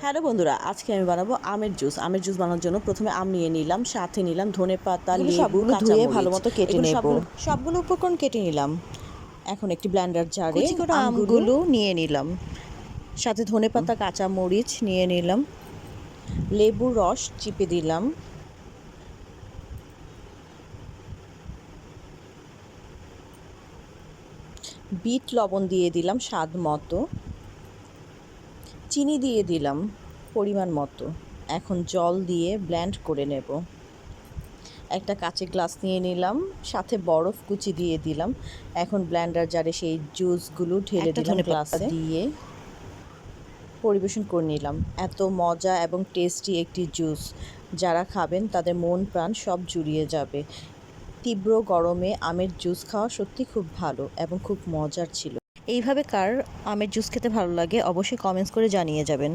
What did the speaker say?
Hello বন্ধুরা, আজকে আমি বানাবো আমের জুস। আমের জুস বানানোর জন্য প্রথমে আম নিয়ে নিলাম, সাথে নিলাম ধনেপাতা, লেবু, সবগুলো ধুয়ে কাঁচামরিচ। ভালো মতো কেটে এগুলো নেব। সবগুলো উপকরণ কেটে নিলাম। এখন একটি ব্লেন্ডার জারে কুচি করা আমগুলো নিয়ে নিলাম, সাথে ধনেপাতা কাঁচামরিচ নিয়ে নিলাম, লেবুর রস চিপে দিলাম, বিট লবণ দিয়ে দিলাম স্বাদ মতো, চিনি দিয়ে দিলাম পরিমাণ মতো। এখন জল দিয়ে ব্লেন্ড করে নেব। একটা কাঁচের গ্লাস নিয়ে নিলাম, সাথে বরফ কুচি দিয়ে দিলাম। এখন ব্লেন্ডার জারে সেই জুসগুলো ঢেলে দিলাম গ্লাসে, দিয়ে পরিবেশন করে নিলাম। এত মজা এবং টেস্টি একটি জুস, যারা খাবেন তাদের মন প্রাণ সব জুড়িয়ে যাবে। তীব্র গরমে আমের জুস খাওয়া সত্যি খুব ভালো এবং খুব মজার ছিল। এইভাবে কার আমের জুস খেতে ভালো লাগে অবশ্যই কমেন্টস করে জানিয়ে যাবেন।